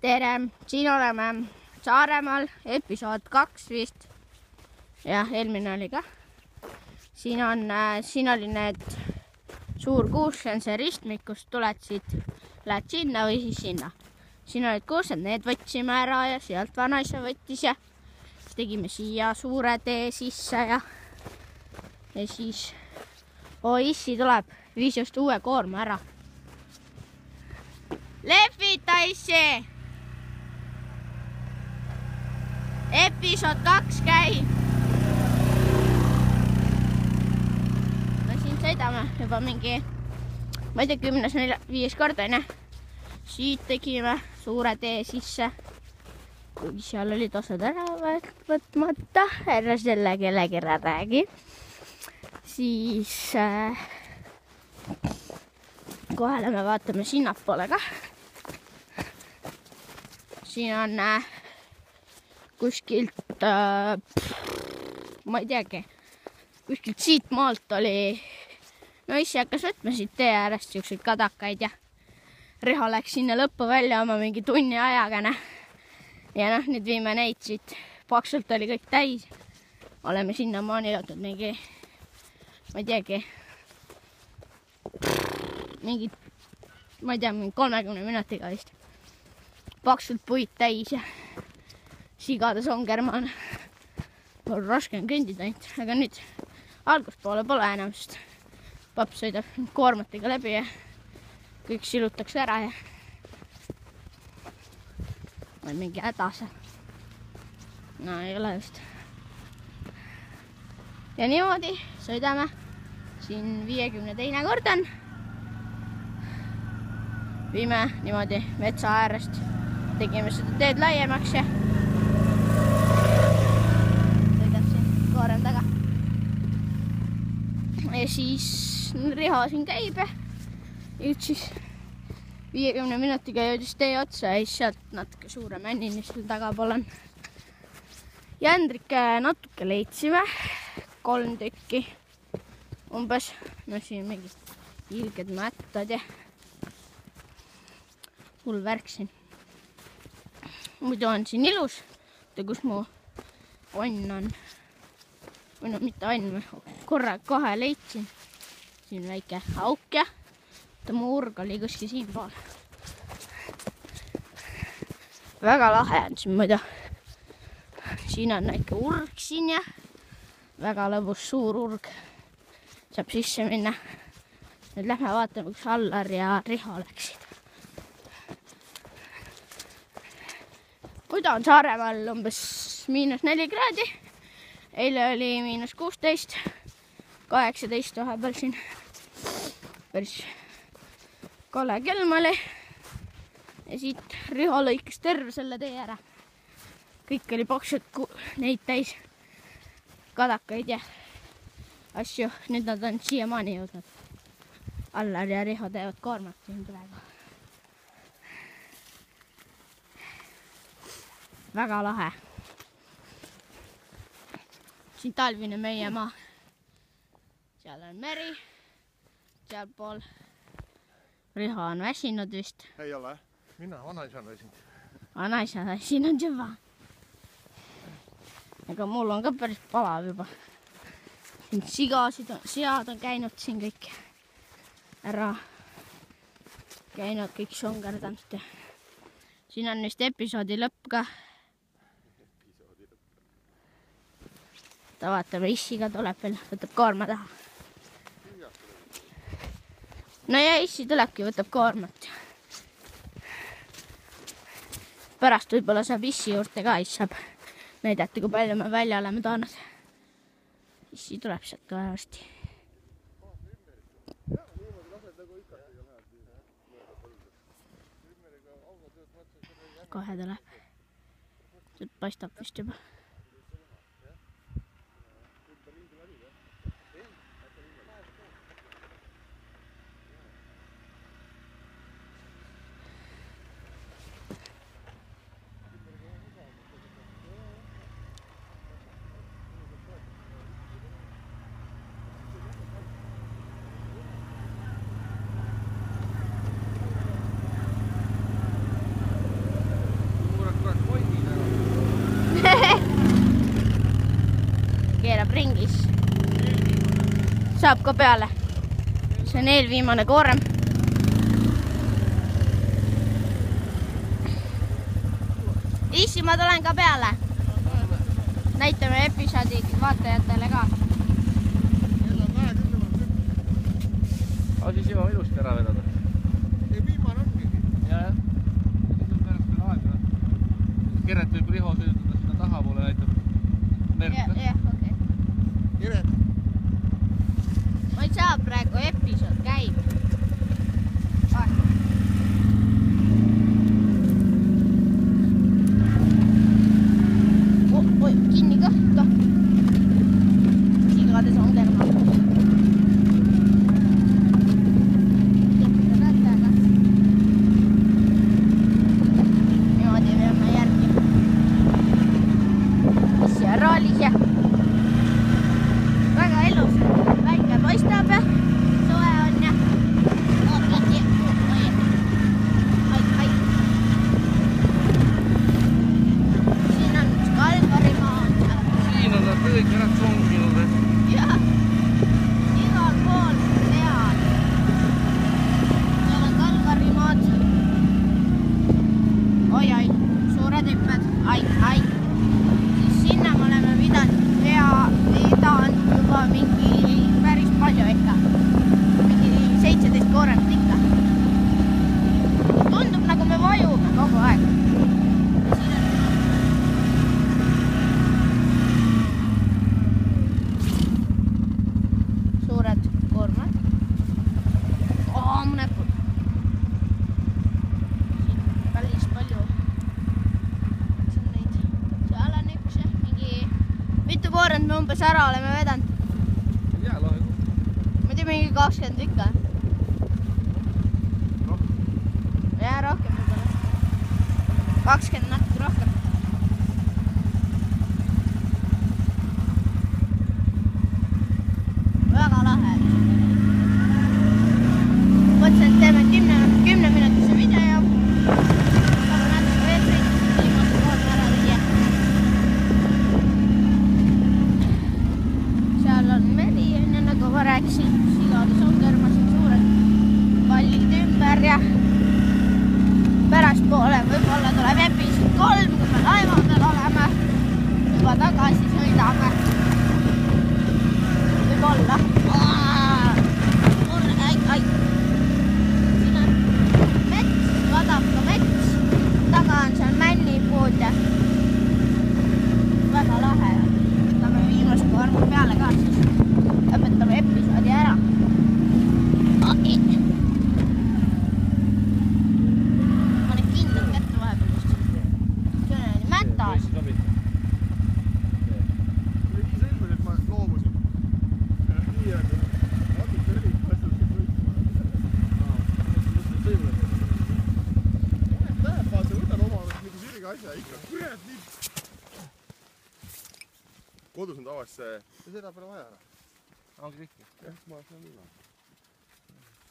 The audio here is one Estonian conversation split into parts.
tere, siin oleme Saaremaal, episood 2 vist. Ja eelmine oli ka. Siin oli need suur kuus, see on see ristmik, kust tuled siit, lähed sinna või siis sinna. Siin olid kuused, need võtsime ära ja sealt vanaisa võttis ja siis tegime siia suure tee sisse ja siis issi tuleb, viis just uue koorma ära. Lehvita issi! Episood 2 käib. No siin sõidame juba mingi, ma ei tea, 10-5 korda, ne? Siit tegime suure tee sisse. Kuigi seal olid osad ära võtmata, ära selle kellegi ära räägi. Siis kohe lähme vaatame sinnapoole ka. Siin on kuskilt, ma ei teagi, kuskilt siit maalt oli, no issi hakkas võtma siit tee äärest siukseid kadakaid ja Riho läks sinna lõppu välja oma mingi tunni ajaga. Ja noh, nüüd viime neid siit, paksult oli kõik täis. Oleme sinna maani jõudnud mingi, ma ei teagi, mingi 30 minutiga vist. Paksult puid täis ja sigades on kermane. Pole raske on kõndida ainult, aga nüüd alguspoole pole enam, sest papp sõidab koormatega läbi ja kõik silutakse ära ja on mingi häda seal. No ei ole just. Ja niimoodi sõidame. Siin 52. kord on. Viime niimoodi metsa äärest. Tegime seda teed laiemaks ja sõidab siin koorem taga. Ja siis Riho siin käib ja nüüd siis 50 minutiga jõudis tee otsa ja siis sealt natuke suurem ännini seal tagapool on. Jändrikke natuke leidsime, 3 tükki umbes. No siin mingid ilged mättad ja hull värk siin. Muidu on siin ilus, kus mu onn on. Või no mitte onn, korra kohe leidsin. Siin väike auk ja mu urg oli kuskil siin pool. Väga lahe on siin muidu. Siin on väike urg siin ja väga lõbus suur urg. Saab sisse minna. Nüüd lähme vaatame, kus Allar ja Riho läksid. Muidu on Saaremaal umbes -4 kraadi. Eile oli -16, 18 vahepeal siin. Päris kole kelm oli ja siit Riho lõikas terve selle tee ära. Kõik oli paksud neid täis kadakaid ja asju. Nüüd nad on siiamaani jõudnud. Allar ja Riho teevad koormat siin praegu. Väga lahe. Siin talvine meie maa. Seal on meri. Seal pool Riho on väsinud vist. Ei ole. Minä vanaisa on väsinud. Vanaisa väsinud juba. Aga mul on ka päris palav juba. Sead on käinud siin kõik ära. Käinud kõik songerdanud. Siin on vist episoodi lõpp ka. Ta vaatame, issiga tuleb veel, võtab koorma taha. No ja issi tulebki, võtab koormat. Pärast võibolla saab issi juurde ka, saab näidata, kui palju me välja oleme toonud. Issi tuleb sealt ka varsti. Kohe tuleb. Sealt paistab vist juba. keerab ringis. Saab ka peale. See on eelviimane koorem. Issi, ma tulen ka peale. Näitame episoodi vaatajatele ka. Siis jõuame ilusti ära vedada. Ei, viimane ongi. Jah. Siis on pärast veel aega. Keret võib Riho sõidutada sinna taha poole näitab. Jah, okei. Keret. Ma ei saa praegu, episood käib. Oi, kinni ka. Sigades on terma. Niimoodi veame järgi. Issi on raalis ja väga elus. Väike paistab ja soe on ja ai. Siin on üks Kalgarimaa. Siin on nad kõik ära tsonginud. Jah, igal pool tead. Seal on Kalgarimaad. Oi, suured hüpped. Ai. Siis sinna me oleme vedanud juba mingi päris palju ikka. Mingi 17 kooremt ikka. Tundub nagu me vajume kogu aeg. Suured koormad. Aamnäpud. Siin päris palju. Seal on üks mingi... Mitu koorent me umbes ära oleme vedanud? Jäälahe kus? Ma tea mingi 20 ikka. Jaa, rohkem võib-olla. 20 natuke rohkem. Väga lahe. Mõtlesin, et teeme 10-minutise video. Aga natuke veel sõitnud, viimast koorme ära viia. Seal on meri, nagu ma rääkisin. Sigades on kõrmasid suured kallid ümber ja pärast poole võib-olla tuleb episood 3, kui me laeva peal oleme. Juba tagasi sõidame. Võib-olla. Ai. Siin on mets, vadab ka mets. Taga on seal männipuud ja väga lahe. Võtame viimase koorma peale ka, siis lõpetame episoodi ära. Pane kindlalt kätte vahepeal just. See on mätas. Oli nii selge, et ma loobusin. Nii, aga natuke oli passelt võitma. Läheb vaata, võtan oma nagu sirge asja ikka. Kurat, nii. Kodus on tavaliselt see... Seda pole vaja ära. Ongi tihti? Jah, ma olen üle.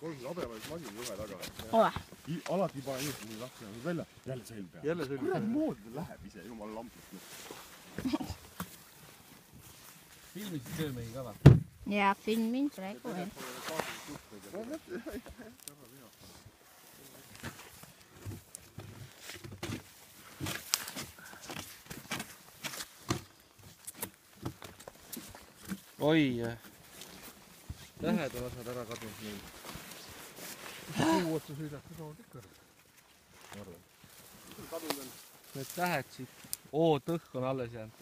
Kodus on abemalis masin ühe taga. Alati ei pane inimesed nii lahti välja. Jälle sõlm peal. Kurat, moodi läheb ise, jumal lampist. Filmisid söömehi ka või? Jaa, filmin praegu veel. Oi, tähed on asjad ära kadunud meil. Kuu otsa sõidab, seda on ikka. Need tähed siit, tõhk on alles jäänud.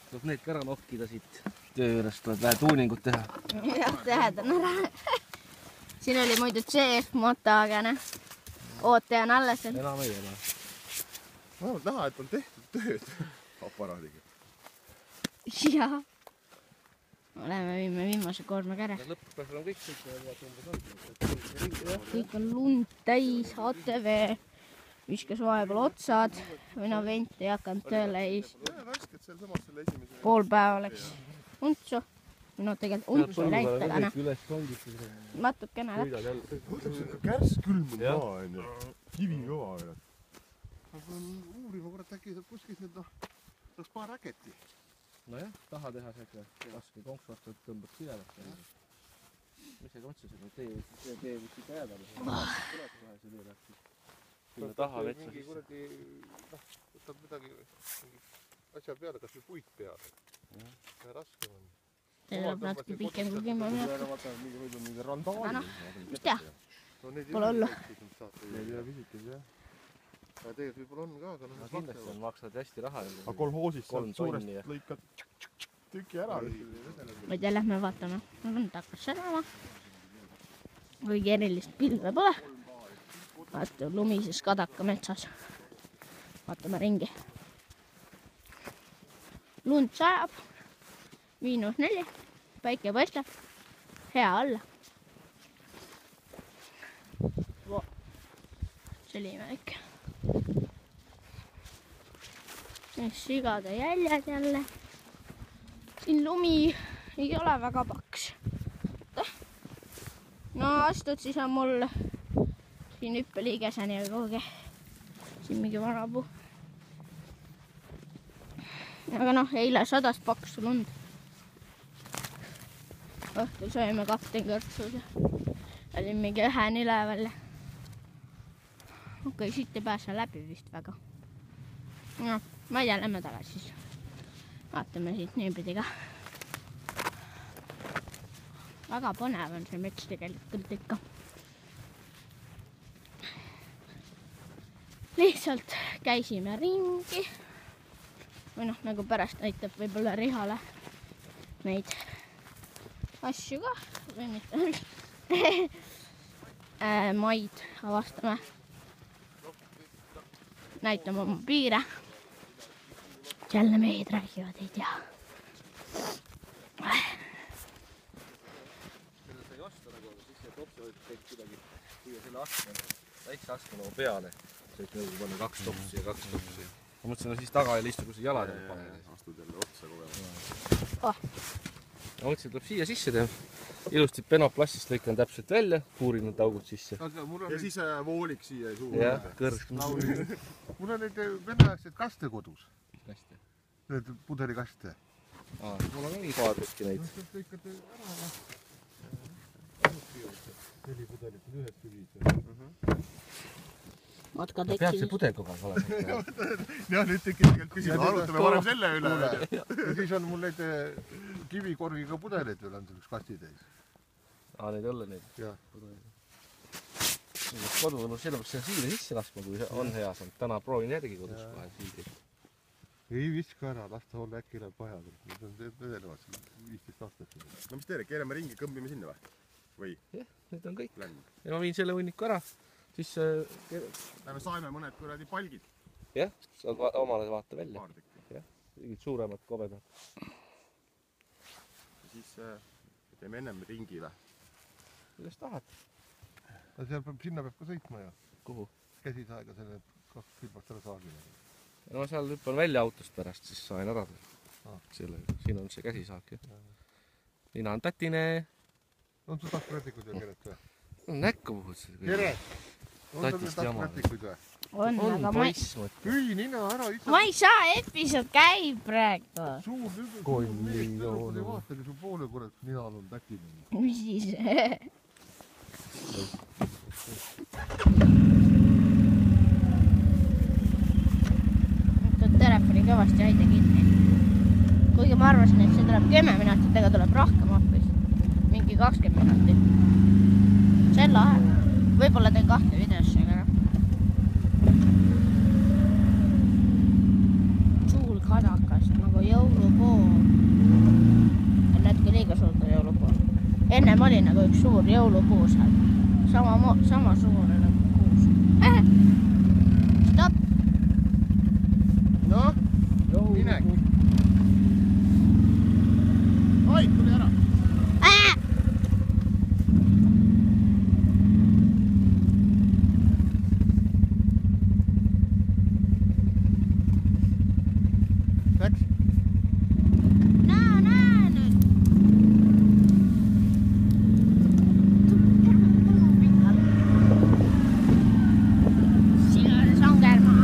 Tuleb need ka ära nokkida siit töö juurest, tuleb vähe tuuningut teha. Jah, tähed on ära. Siin oli muidu CF moto, aga ne. Ootaja on alles. Enam ei ole. Vähemalt näha, et on tehtud tööd aparaadiga. Jah. Viime viimase koorma käre. Lõpupäeval on kõik sõitnud umbes on. Kõik on lund täis, ATV. Viskas vahepeal otsad. Või no vent ei hakanud tööle. Pool päeva läks untsu. No tegelikult untsu ei läinud, aga noh. Natukene läks. Kärs külmunud maa on ju. Kivi kõva. Ma pean uurima, kurat, äkki saab kuskilt nüüd saaks paar raketti. Nojah, taha teha seega raske konks vastu, et tõmbab sielast. Mis ega mõtlesin, et tee võiks ikka jääda. Sinna taha vetsa sisse. Kuradi, võtab midagi asja peale, kas või puit peale. See raske on. See läheb natuke pikem kui 10 minutit. Mis tea? Pole hullu. Need ei ole pisikes, jah. Aga tegelikult võib-olla on ka, aga kindlasti on maksad hästi raha. Aga kolhoosist sealt suurest lõikad tüki ära. Vaid ja lähme vaatame. Nüüd hakkas sadama. Kuigi erilist pilve pole. Vaata lumises Kadaka metsas. Vaatame ringi. Lund sajab. -4. Päike paistab. Hea olla. Selline väike. Sigade jäljed jälle. Siin lumi ei ole väga paks. No astud siis on mul siin hüppeliigeseni või kuhugi. Siin mingi vanapuu. Aga noh, eile sadas paksu lund. Õhtul söime kapten kõrtsus ja olin mingi 1 üleval. Okei, siit ei pääse läbi vist väga. No, ma ei tea, lähme tagasi siis. Vaatame siit niipidi ka. Väga põnev on see mets tegelikult ikka. Lihtsalt käisime ringi. Või noh, nagu pärast näitab võib-olla Rihale neid asju ka. Või mitte maid avastame. Näitame oma piire. Jälle mehed räägivad, ei tea. Seda sai osta nagu, siis see topsi võiks kuidagi siia selle askme, väikse askme nagu peale. See võiks nagu panna 2 topsi ja 2 topsi. Ma mõtlesin, et siis tagajal istu, kui see jalad paned. Astud jälle otsa kogu aeg. Ma mõtlesin, et tuleb siia sisse teha. Ilusti penoplastist lõikan täpselt välja, puurin need augud sisse. Ja siis voolik siia suur. Jah, kõrg. Mul on neid veneaegseid kaste kodus. Kaste? Need pudelikaste. Mul on nii kaadritki neid. Lõikate ära. 4 pudelit on ühed sügis. Peab see pudel kogu aeg olema. Ja nüüd tegelikult küsime, arutame varem selle üle. Ja siis on mul neid kivikorgiga pudeleid veel on selleks kasti täis. Neid õlle neid? Jah. Kodu on sellepärast see siile sisse laskma, kui on hea saanud. Täna proovin järgi kodus kohe siidri. Ei viska ära, lasta olla äkki läheb vaja. Need on vedelevad 15 aastat. No mis teile, keerame ringi, kõmbime sinna või? Jah, need on kõik. Ja ma viin selle hunniku ära. Siis Lähme saime mõned kuradi palgid. Jah, saad omale vaata välja. Jah, mingid suuremad kobedad. Ja siis teeme ennem ringi või? Kuidas tahad? Sinna peab ka sõitma ju. Kuhu? Käsisaega selle 2 külmast ära saagile. No seal hüppan välja autost pärast, siis sain ära. Siin on see käsisaak. Nina on tatine. On sul tahträtikuid või keret või? Näkku puhud seda. Keret! On sul tahträtikuid või? On, aga ma Hüi, nina ära ise. Ma ei saa, episood käib praegu. Suur nüüd vaatagi su poole kurat, ninal on täkine. Mis siis? Telefoni kõvasti haida kinni. Kuigi ma arvasin, et see tuleb 10 minutit, aga tuleb rohkem hoopis. Mingi 20 minutit. See on lahe. Võib-olla teen 2 videosse, aga noh. Suul kadakast nagu jõulupuu. Näed, kui liiga suurt on jõulupuu. Ennem oli nagu üks suur jõulupuu seal. Samasugune nagu kuus. Stopp! Noh, minek. Oi, tuli ära. Läks? Näe nüüd. Siin on songermaa.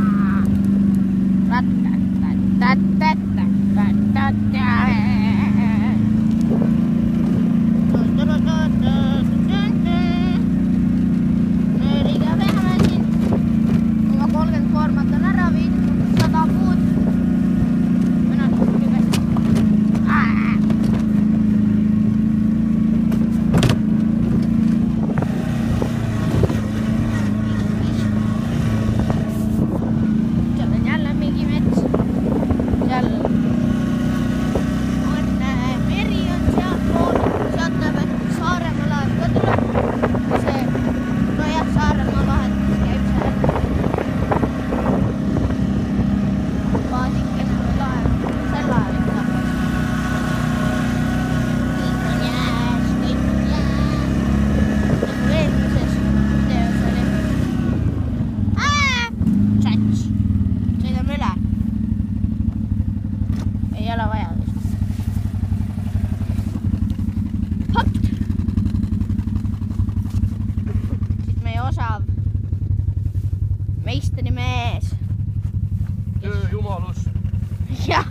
Meisteri mees. Tööjumalus. Jah.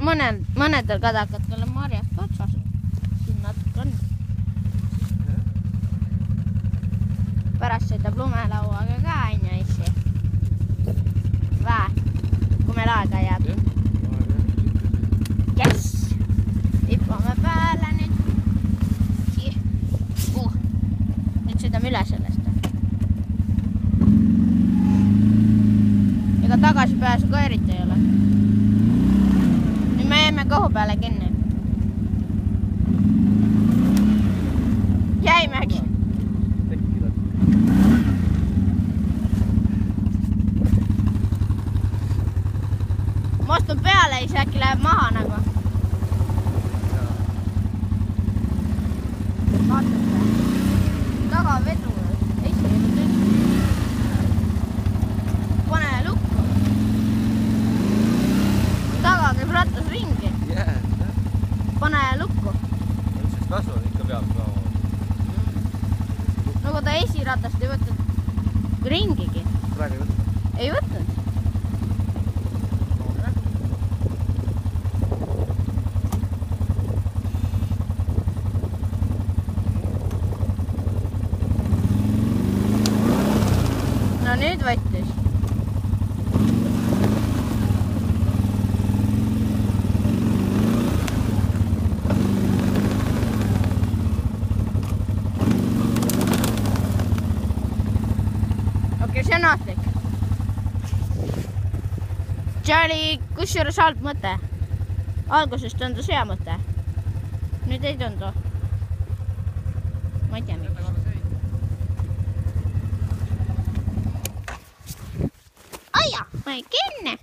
Mõnedel kadakatel on marjast otsas. Siin natuke on. Pärast sõidab lumelauaga ka aina issi. Kui meil aega jääb. Yes! Hüppame peale nüüd. Nüüd sõidame üle sellest. Ega tagasipääsu ka eriti ei ole. Nüüd me jäime kõhu peale kinni. Jäimegi. Ma astun peale, siis äkki läheb maha nagu. Vaatate. Taga vedu. Pane lukku. Taga käib rattas ringi. Pane lukku. Üldses kasu on ikka peab ka. Nagu ta esiratast ei võtnud ringigi. Praegu ei võtnud. Ei võtnud. No nüüd võttis. Okei, see on aatlik. See oli kusjuures halb mõte. Algusest on ta hea mõte. Nüüd ei tundu. Ma ei tea miks. Aja, ma ei kenne.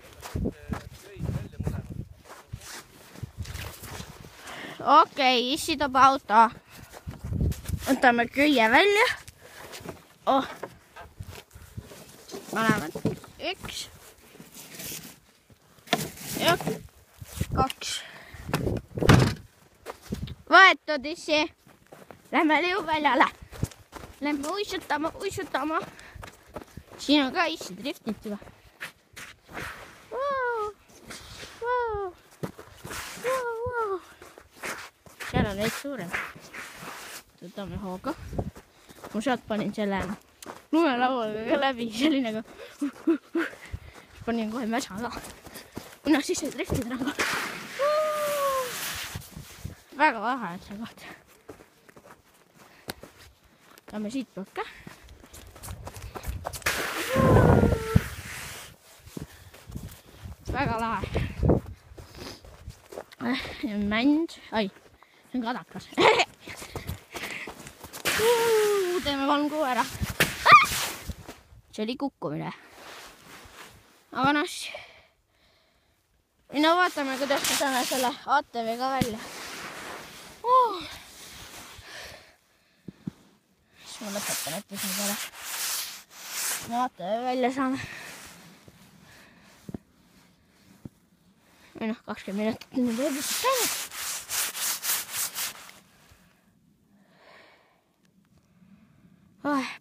Okei, issi toob auto. Võtame köie välja. Mõlemad. 1 ja 2. Võetud issi. Lähme liuväljale. Lähme uisutama. Siin on ka issi driftit juba. Seal on veits suurem. Võtame hooga. Ma sealt panin selle lumelauaga ka läbi. See oli nagu... Panin kohe mäsa ka. Kuna siis ei driftid nagu. Väga vahe on see koht. Võtame siit poolt ka. Väga lahe. Mänd. Ai, see on kadakas. Teeme 3 kuu ära. See oli kukkumine. Aga noh. No vaatame, kuidas me saame selle ATV ka välja. Siis ma lõpetan ette siin peale. Me ATV välja saame. Või noh, 20 minutit nüüd õigusest käinud.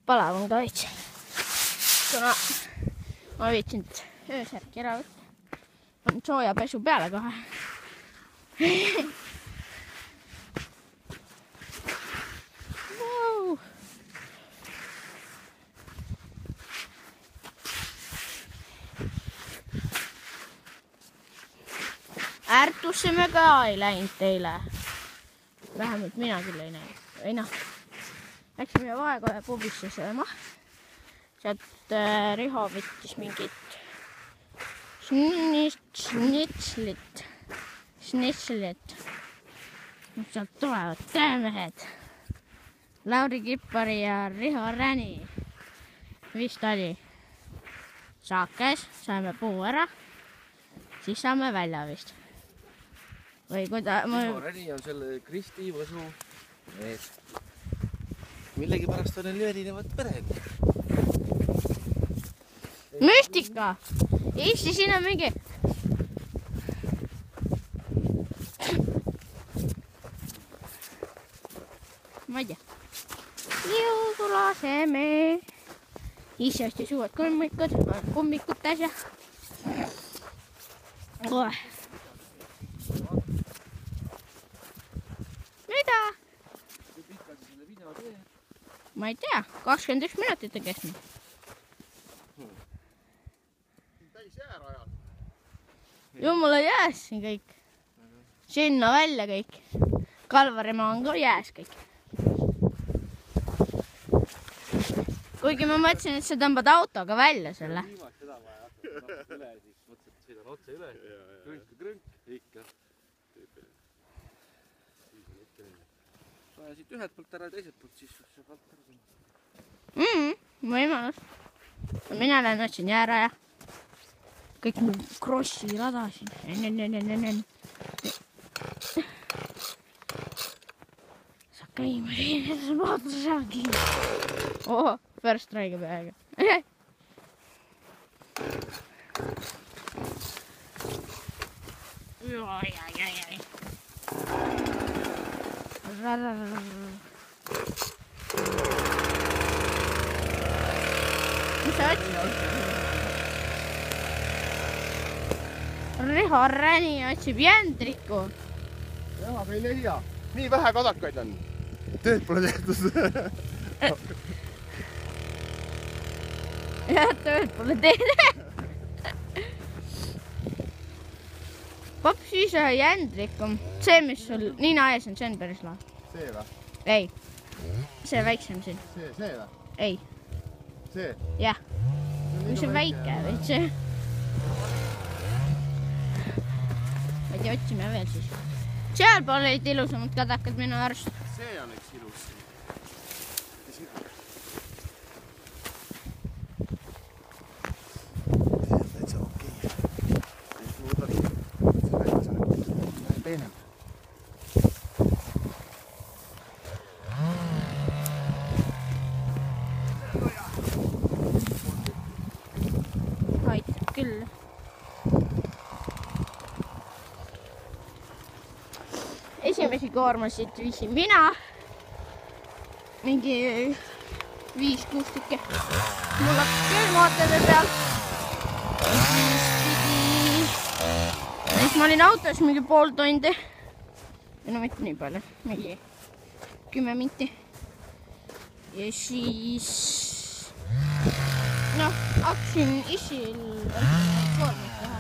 palav on ka veits. Kuna ma viitsinud öösärki ära võtta. On sooja pesu peale kohe. Wow. Ärtusse me ka ei läinud teile. Vähemalt mina küll ei näinud. Ei noh. Läksime vahekoja pubisse sööma. Sealt Riho võttis mingit snitslit. Sealt tulevad töömehed. Lauri Kippari ja Riho Räni. Vist oli. Saakes, saime puu ära. Siis saame välja vist. Või Riho Räni on selle Kristi Võsu mees. Millegi pärast on neil erinevad pered. Müstika! Eesti siin on mingi... Ma ei tea. Jõusulaseme. Ise hästi suured kummikutes ja... Mida? Ma ei tea, 21 minutit on kestnud. Täis jäärajal. Jumala jääs siin kõik. Sinna välja kõik. Kalvarimaa on ka jääs kõik. Kuigi ma mõtlesin, et sa tõmbad autoga välja selle. Viimast seda vaja hakata üle, siis mõtlesin, et sõidan otse üle. Krõnk, ikka. Vaja siit ühelt poolt ära ja teiselt poolt, siis saab alt ära tõmmata. Võimalus. Mina lähen otsin jääraja. Kõik mu krossi rada siin. Sa käima siin, et sa vaata saagi. First try'ga peaga. Mis sa otsid? Riho Räni otsib jändriku. Jaa, me ei leia. Nii vähe kadakaid on. Tööd pole tehtud. Jah, tööd pole tehtud. Paps ise jändrikum. See, mis sul nina ees on, see on päris lahe. See või? Ei. See väiksem siin. See või? Ei. See? Jah. Mis on väike, või see? Ma ei tea, otsime veel siis. Sealpool olid ilusamad kadakad minu arust. See on üks ilus. Täitsa okei. Peenem. Aitab küll. Esimesi koormasid viisin mina. Mingi 5-6 tükki. Mul on külmootada peal. Siis ma olin autos mingi pool tundi. No mitte nii palju. Mingi 10 minti. Ja siis... Noh, hakkasin isil koormist teha.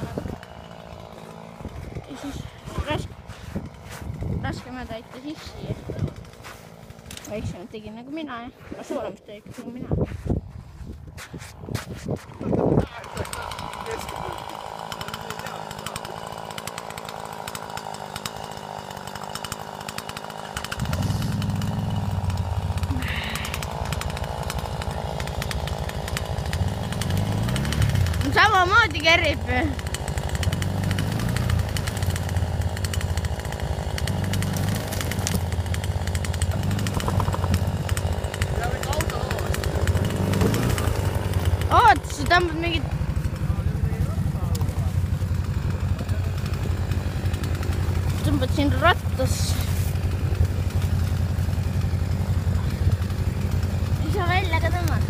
Ja siis raskemad aitas issi. Väiksemad tegin nagu mina ja suuremad tegin nagu mina. Samamoodi kerib. Oot, sa tõmbad mingit... Tõmbad siin rattas. Ei saa välja ka tõmmata.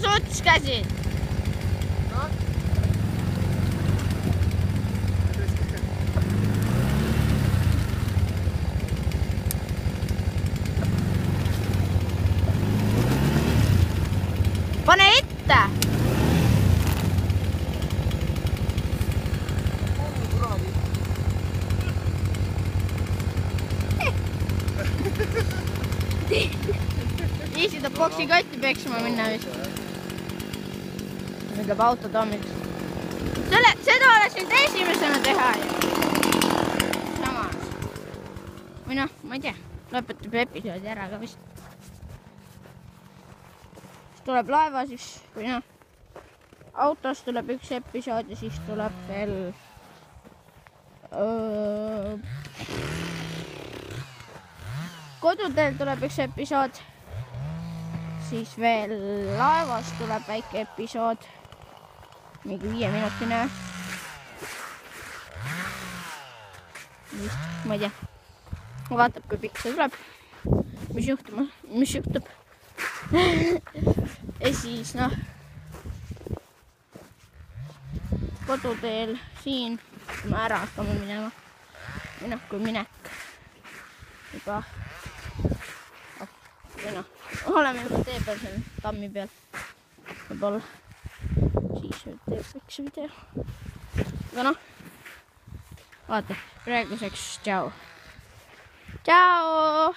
suts käsid? Pane ette! Iisi tahab boksi kotti peksma minna vist. Ütleb autotoomid. Seda oleks nüüd esimesena teha. Samas. Või noh, ma ei tea. Lõpetab episoodi ära ka vist. Siis tuleb laeva siis, või noh. Autos tuleb üks episood ja siis tuleb veel... Koduteel tuleb üks episood. Siis veel laevas tuleb väike episood. Mingi 5-minutine. Ma ei tea. Vaatab, kui pikk see tuleb. Mis juhtub. Ja siis noh. Koduteel siin. Kui me ära hakkame minema. Või noh, kui minek. Juba. Või noh. Oleme juba tee peal selle tammi peal. Võib-olla. Siis teeb üks video. Aga noh. Vaata, praeguseks tšau. Tšau!